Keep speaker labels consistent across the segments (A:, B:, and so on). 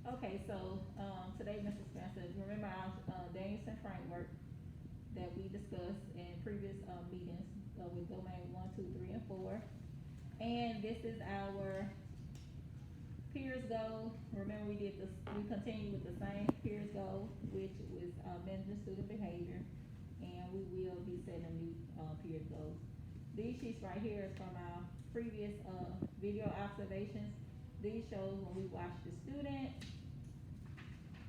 A: Okay, so, today, Mr. Spencer, remember our, Danielson framework that we discussed in previous, meetings, with domain one, two, three, and four. And this is our peers goal. Remember, we did this, we continued with the same peers goal, which was, managing student behavior. And we will be setting new, peers goals. These sheets right here is from our previous, video observations. These shows when we watched the student,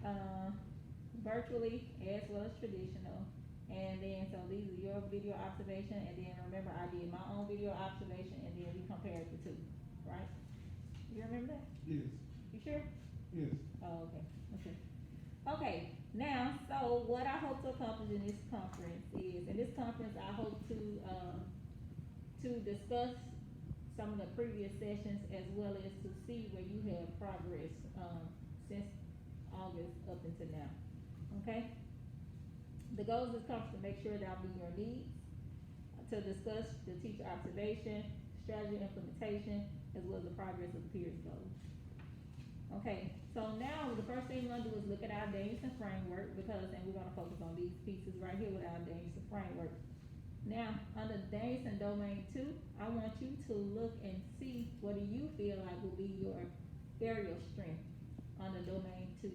A: uh, virtually as well as traditional. And then, so these are your video observation, and then remember I did my own video observation, and then we compared the two, right? You remember that?
B: Yes,
A: You sure?
B: yes.
A: Oh, okay, okay. Okay, now, so what I hope to accomplish in this conference is, in this conference, I hope to discuss some of the previous sessions as well as to see where you have progress, since August up until now, okay? The goals of this conference to make sure that I'll meet your needs, to discuss the teacher observation, strategy implementation, as well as the progress of the peers goals. Okay, so now the first thing we're gonna do is look at our Danielson framework because, and we're gonna focus on these pieces right here with our Danielson framework. Now, under Danielson domain two, I want you to look and see what do you feel like will be your area of strength under domain two.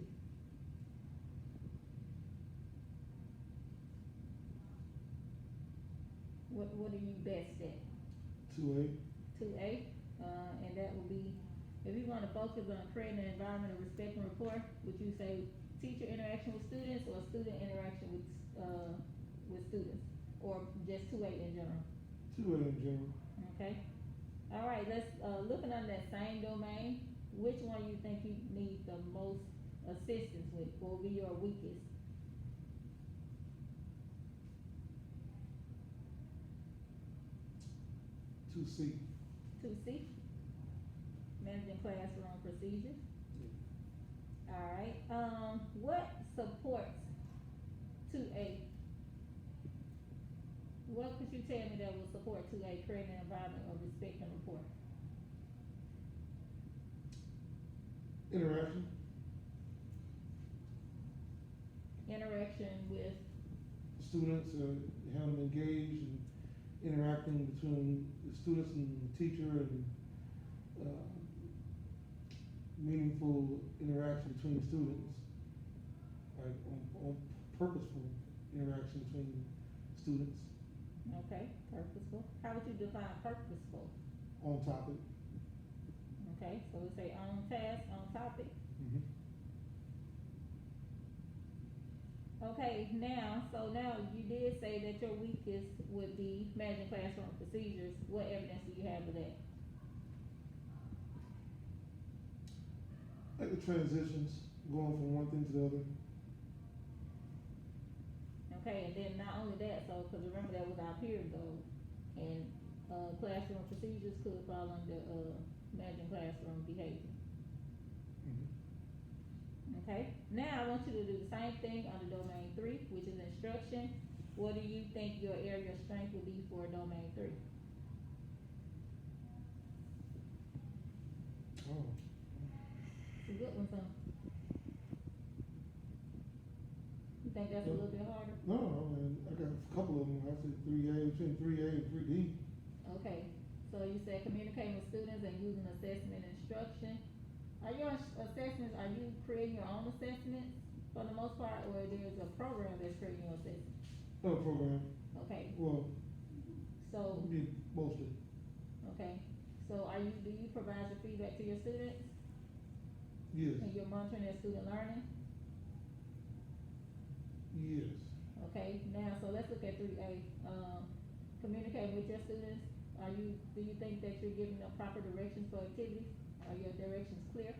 A: What are you best at?
B: 2A.
A: 2A, and that will be, if you wanna focus on creating an environment of respect and rapport, would you say teacher interaction with students or student interaction with students? Or just 2A in general?
B: 2A in general.
A: Okay, alright, let's, looking under that same domain, which one you think you need the most assistance with, what will be your weakest?
B: 2C.
A: 2C, managing classroom procedures. Alright, what supports 2A? What could you tell me that will support 2A, creating an environment of respect and rapport?
B: Interaction.
A: Interaction with,
B: Students, have them engaged and interacting between the students and the teacher and, meaningful interaction between the students. Like on purposeful interaction between students,
A: okay, purposeful, how would you define purposeful?
B: on topic.
A: Okay, so we say on task, on topic.
B: Mm-hmm.
A: Okay, so now you did say that your weakest would be managing classroom procedures, what evidence do you have of that?
B: Like the transitions, going from one thing to the other.
A: Okay, and then not only that, so, cause remember that was our peer goal, and, classroom procedures could fall under, managing classroom behavior.
B: Mm-hmm.
A: Okay, now I want you to do the same thing under domain three, which is instruction. What do you think your area of strength will be for domain three?
B: Oh.
A: It's a good one, son. You think that's a little bit harder?
B: No, I mean, I got a couple of them. I said 3A, between 3A and 3D.
A: Okay, so you said communicating with students and using assessment and instruction. Are your assessments, are you creating your own assessments for the most part, or there's a program that's creating your assessments?
B: No program.
A: Okay,
B: Well,
A: so,
B: mostly.
A: okay, so do you provide your feedback to your students?
B: Yes.
A: And you're monitoring their student learning?
B: Yes.
A: Okay, now, so let's look at 3A, communicating with your students, do you think that you're giving them proper directions for activities? Are your directions clear?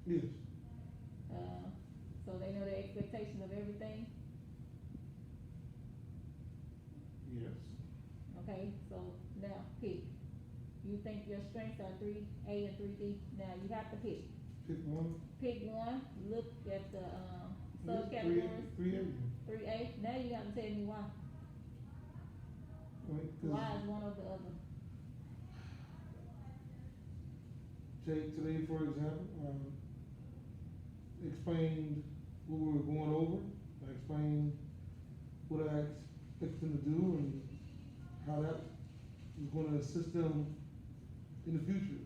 B: Yes.
A: So they know the expectation of everything?
B: Yes.
A: Okay, so now pick. You think your strengths are 3A and 3D, now you have to pick.
B: Pick one.
A: Pick one, look at the,
B: Yes,
A: subcategories.
B: 3A.
A: 3A, now you gotta tell me why.
B: Right,
A: Why is one over the other?
B: take today, for example, explained what we were going over. I explained what I expect them to do and how that is gonna assist them in the future.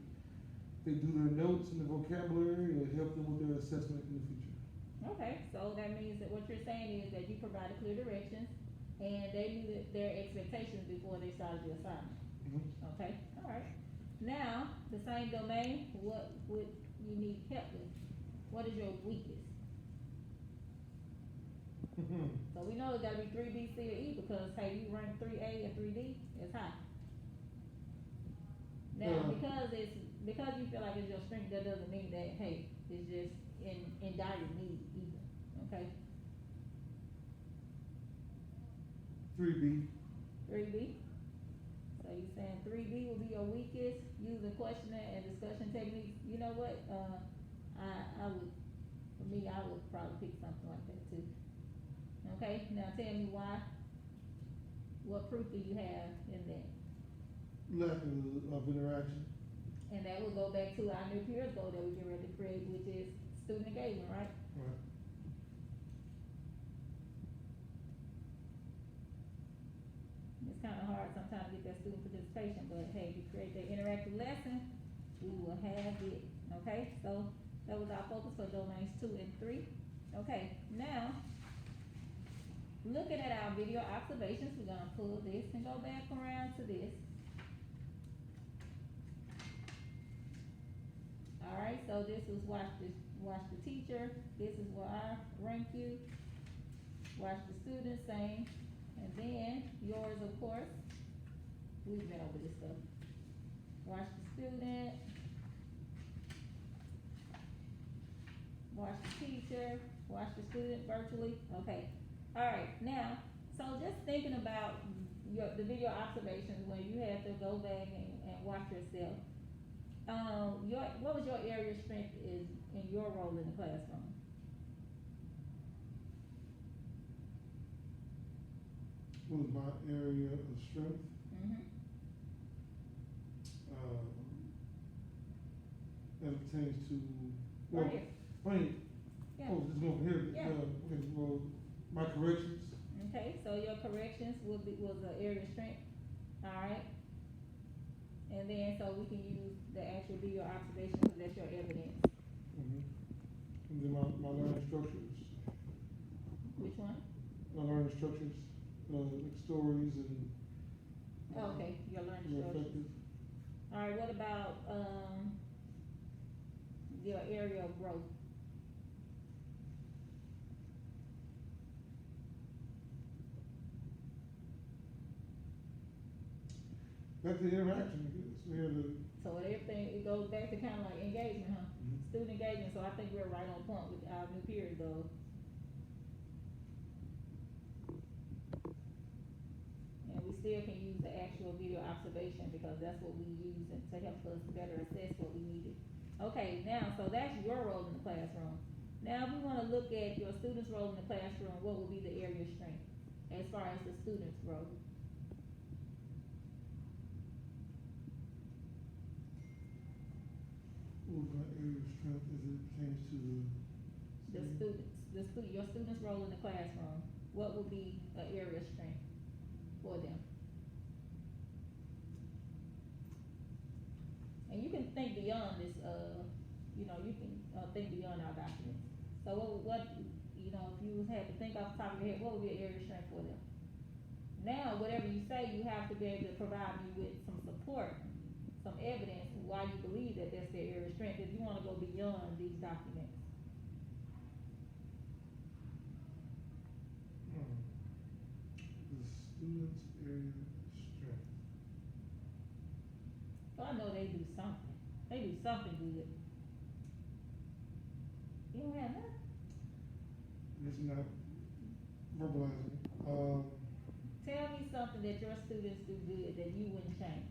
B: They do their notes and their vocabulary, it'll help them with their assessment in the future.
A: Okay, so that means that what you're saying is that you provided clear directions and they knew that their expectations before they started the assignment. Okay, alright. Now, the same domain, what would you need help with? What is your weakest? So we know it's gotta be three B, C, or E because, hey, you rank three A and three D, it's high. Now, because you feel like it's your strength, that doesn't mean that, hey, it's just in dire need either, okay?
B: 3B.
A: 3B. So you saying 3B will be your weakest, using questioning and discussion techniques. You know what, I would, for me, I would probably pick something like that too. Okay, now tell me why. What proof do you have in that?
B: Lack of interaction.
A: And that will go back to our new peers goal that we get ready to create, which is student engagement, right?
B: Right.
A: It's kinda hard sometimes to get that student participation, but hey, if you create that interactive lesson, we will have it, okay? So, that was our focus for domains 2 and 3. Okay, now, looking at our video observations, we're gonna pull this and go back around to this. Alright, so this was watch the teacher, this is where I rank you, watch the student, same, and then yours, of course, we've been over this stuff. Watch the student, watch the teacher, watch the student virtually, okay. Alright, now, so just thinking about the video observations when you had to go back and watch yourself. What was your area of strength is in your role in the classroom?
B: What was my area of strength? As it pertains to, well,
A: Right here.
B: funny,
A: Yeah.
B: oh, just going from here,
A: Yeah.
B: Okay, well, my corrections.
A: Okay, so your corrections was an area of strength, alright? And then, so we can use the actual video observation, because that's your evidence.
B: And then my learning structures.
A: Which one?
B: My learning structures, like stories and.
A: Okay, your learning
B: More
A: structures.
B: effective.
A: Alright, what about, your area of growth?
B: Back to the interaction, I guess, we had to.
A: So everything, it goes back to kinda like engagement, huh?
B: Mhm.
A: Student engagement, so I think we're right on point with our new peers goal. And we still can use the actual video observation, because that's what we use and to help us better assess what we needed. Okay, now, so that's your role in the classroom. Now, if we wanna look at your students' role in the classroom, what would be the area of strength, as far as the students' role?
B: What was my area of strength as it pertains to
A: Your students' role in the classroom, what would be an area of strength for them? And you can think beyond this, you can, think beyond our documents. So what, if you had to think off the top of your head, what would be an area of strength for them? Now, whatever you say, you have to be able to provide me with some support, some evidence why you believe that that's their area of strength, if you wanna go beyond these documents.
B: the student's area of strength?
A: So I know they do something good. You don't have nothing?
B: I guess I'm not verbalizing.
A: Tell me something that your students do good that you wouldn't change.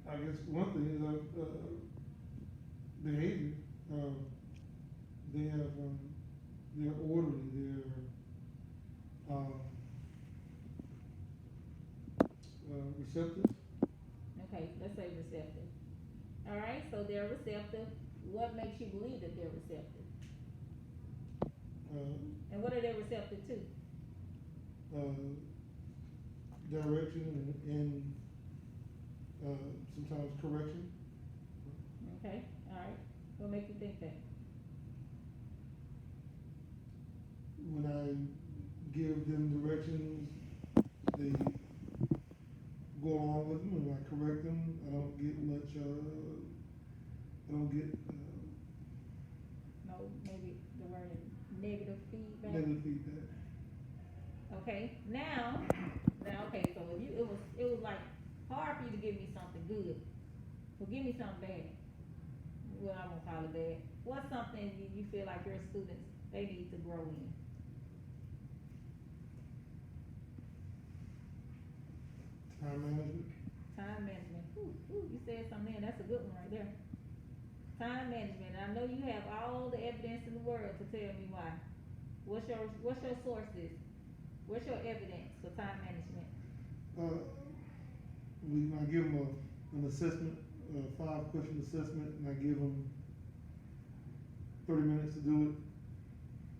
B: I guess one thing is, behavior, they have, they're orderly, they're, receptive.
A: Okay, let's say receptive. Alright, so they're receptive. What makes you believe that they're receptive?
B: Uh,
A: And what are they receptive to?
B: Direction and, sometimes correction.
A: Okay, alright. What makes you think that?
B: When I give them directions, they go along with them, and when I correct them, I don't get much,
A: No, maybe the word is negative feedback.
B: negative feedback.
A: Okay, now, okay, so if it was like hard for you to give me something good, well, give me something bad. Well, I won't call it bad. What's something you feel like your students, they need to grow in?
B: Time management.
A: Time management. Ooh, you said something there, that's a good one right there. Time management, I know you have all the evidence in the world to tell me why. What's your sources? What's your evidence for time management?
B: I give them an assessment, a 5-question assessment, and I give them 30 minutes to do it.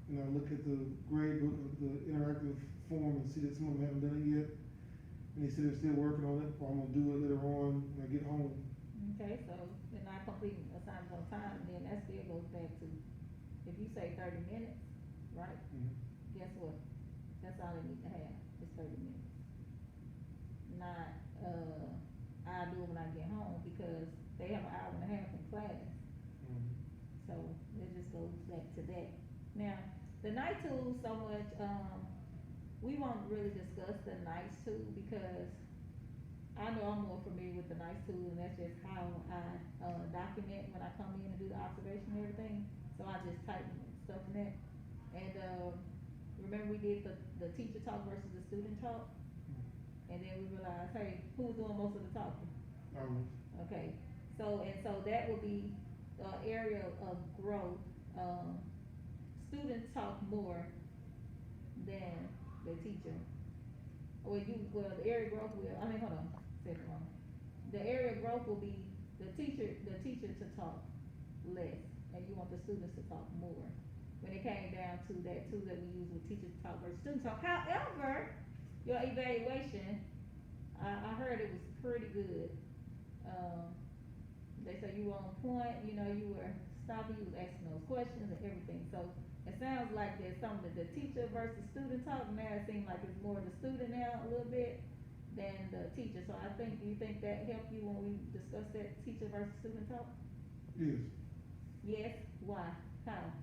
B: And I look at the grade book, the interactive form, and see that some of them haven't done it yet. And they say they're still working on it, or I'm gonna do it later on when I get home.
A: Okay, so they're not completing assignments on time, then that still goes back to, if you say 30 minutes, right? Guess what? That's all they need to have, is 30 minutes. Not, I do it when I get home, because they have an hour and a half in class. So it just goes back to that. Now, the night tools, so much, we won't really discuss the nice tool, because I know I'm more familiar with the nice tool, and that's just how I, document when I come in and do the observation and everything. So I just type stuff in that. And, remember we did the teacher talk versus the student talk? And then we realized, hey, who's doing most of the talking? Okay, so that would be area of growth. Students talk more than the teacher. The area of growth will, hold on, said it wrong. The area of growth will be the teacher to talk less, and you want the students to talk more. When it came down to that tool that we use with teacher talk versus student talk. However, your evaluation, I heard it was pretty good. They said you were on point, you were stopping, you was asking those questions and everything. So it sounds like there's something the teacher versus student talk. Now it seems like it's more the student now a little bit than the teacher. So do you think that helped you when we discussed that teacher versus student talk?
B: Yes.
A: Yes. Why? How?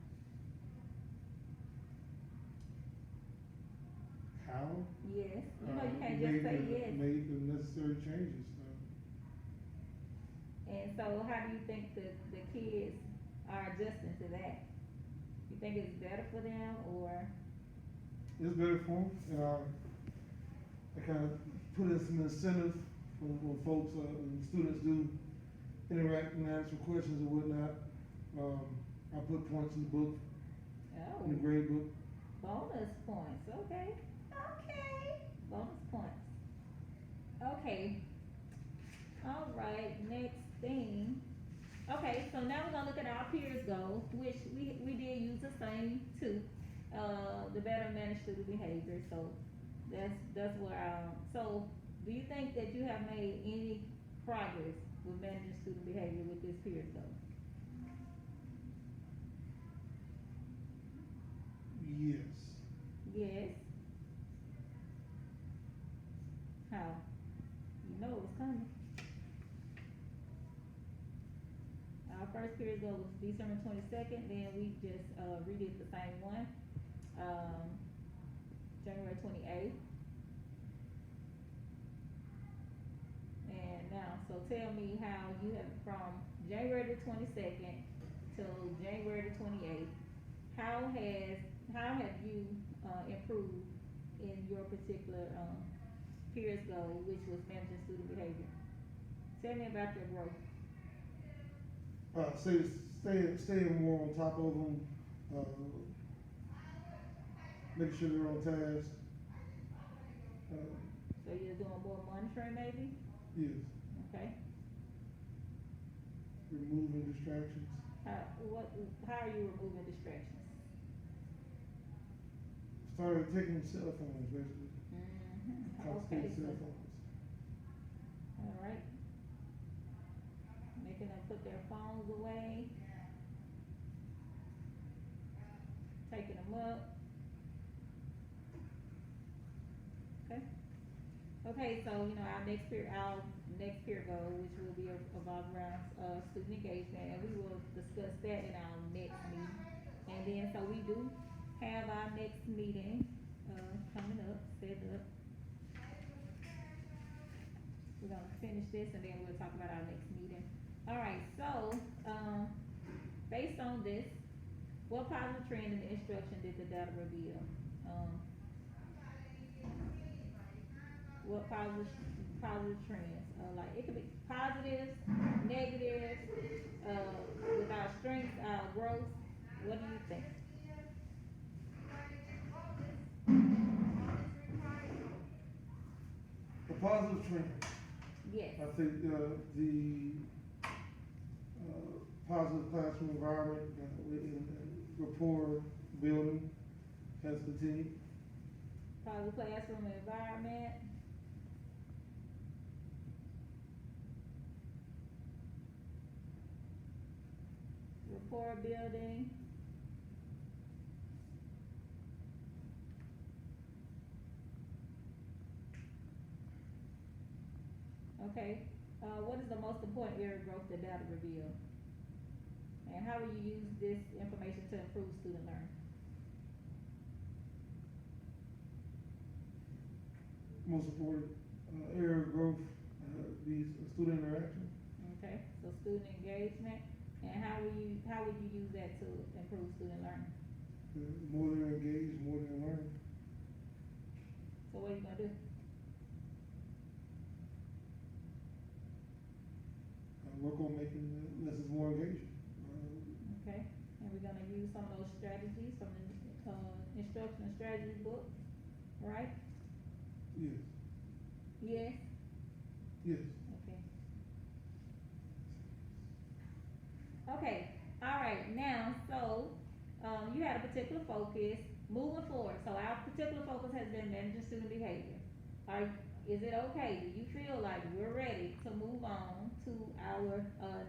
B: How?
A: Yes. You can't just say yes.
B: Made the necessary changes.
A: And so how do you think the kids are adjusting to that? You think it's better for them, or?
B: It's better for them, and I kind of put in some incentive when folks, when students do interact and answer questions or whatnot. I put points in the book, in the grade book.
A: Bonus points, okay. Bonus points. Okay. All right, next thing. Okay, so now we're gonna look at our peers goals, which we did use the same too. The better manage student behavior, so that's where so do you think that you have made any progress with managing student behavior with this peers goal?
B: Yes.
A: Yes. How? You know it was coming. Our first period goal was December 22nd, then we just, redid the same one, January 28th. And now, so tell me how you have, from January the 22nd till January the 28th, how have you, improved in your particular, peers goal, which was managing student behavior? Tell me about your growth.
B: Staying more on top of them, making sure they're on task.
A: So you're doing more monitoring maybe?
B: Yes,
A: Okay.
B: removing distractions.
A: How are you removing distractions?
B: Started taking cell phones, basically.
A: Okay,
B: Confiscated
A: so,
B: cell phones.
A: alright. Making them put their phones away. Taking them up. Okay. Okay, so, our next peer goal, which will be revolve around, student engagement, and we will discuss that in our next meeting. And then, so we do have our next meeting, coming up, set up. We're gonna finish this and then we'll talk about our next meeting. Alright, so, based on this, what positive trend in the instruction did the data reveal? What positive trends, like, it could be positives, negatives, with our strengths, our growth, what do you think?
B: A positive trend.
A: Yes,
B: I think, the, positive classroom environment, and rapport building has continued.
A: positive classroom environment. Rapport building. Okay, what is the most important area of growth the data reveal? And how will you use this information to improve student learning?
B: Most important, area of growth, be student interaction.
A: Okay, so student engagement, and how would you use that to improve student learning?
B: The more they're engaged, the more they learn.
A: So what are you gonna do?
B: Work on making the lessons more engaging.
A: Okay, and we're gonna use some of those strategies from the, instruction strategy book, right?
B: Yes,
A: Yes,
B: yes.
A: okay. Okay, alright, now, so, you had a particular focus, moving forward, so our particular focus has been managing student behavior. Is it okay, do you feel like we're ready to move on to our,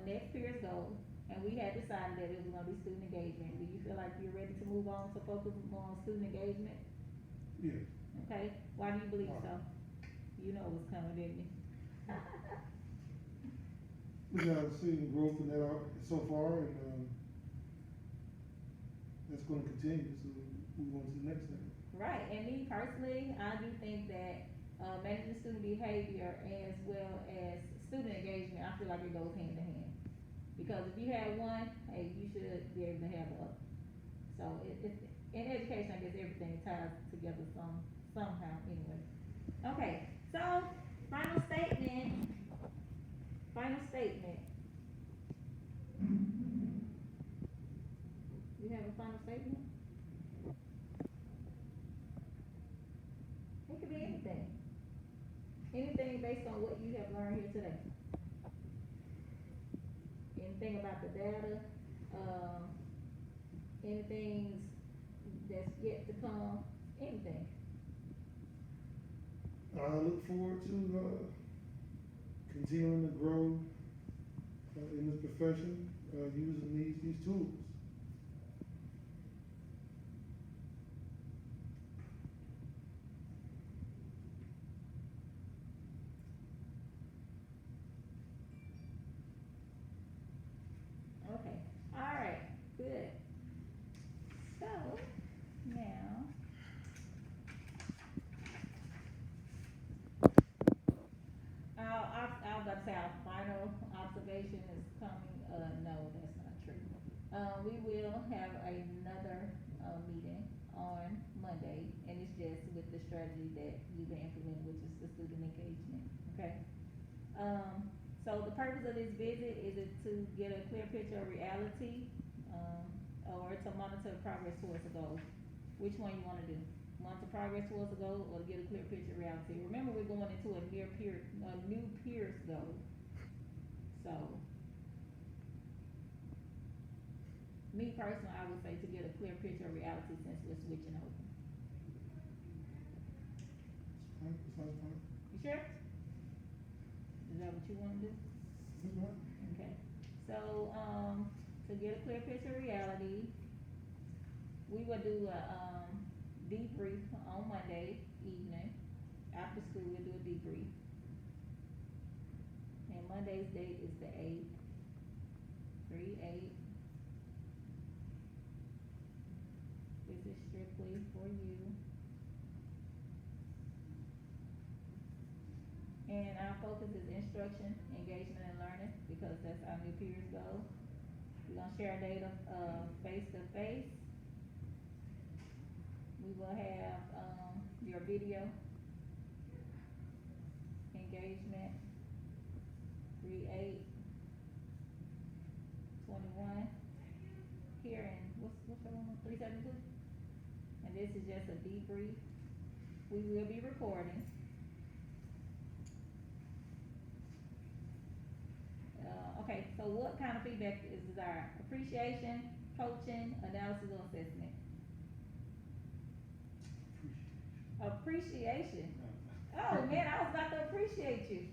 A: next period's goal? And we had decided that it was gonna be student engagement, do you feel like you're ready to move on to focus more on student engagement?
B: Yes.
A: Okay, why do you believe so? You know what's coming, didn't you?
B: Because I've seen growth in that so far, and, that's gonna continue, so move on to the next thing.
A: Right, and me personally, I do think that, managing student behavior as well as student engagement, I feel like it goes hand in hand. Because if you have one, hey, you should be able to have the other. So in education, I guess everything ties together somehow anyway. Okay, so, final statement. You have a final statement? It could be anything. Anything based on what you have learned here today. Anything about the data, anything that's yet to come, anything.
B: I look forward to, continuing to grow, in this profession, using these tools.
A: Okay, alright, good. So, now. I was about to say our final observation is coming, no, that's not true. We will have another, meeting on Monday, and it's just with the strategy that you've been implementing, which is the student engagement, okay? So the purpose of this visit, is it to get a clear picture of reality, or to monitor progress towards the goal? Which one you wanna do? months of progress towards a goal, or to get a clear picture of reality. Remember, we're going into a new peers goal. So, me personally, I would say to get a clear picture of reality since we're switching over.
B: Fine, that sounds fine.
A: You sure? Is that what you wanna do?
B: That's right.
A: Okay, so, to get a clear picture of reality, we will do a, debrief on Monday evening. After school, we'll do a debrief. And Monday's date is the 8th, 3/8. This is strictly for you. And our focus is instruction, engagement, and learning, because that's our new peers goal. We're gonna share data, face-to-face. We will have, your video engagement, 3/8/21, here in, what's the one, 372? And this is just a debrief. We will be recording. Okay, so what kind of feedback is desired? Appreciation, coaching, analysis, or assessment? Appreciation. Oh man, I was about to appreciate you.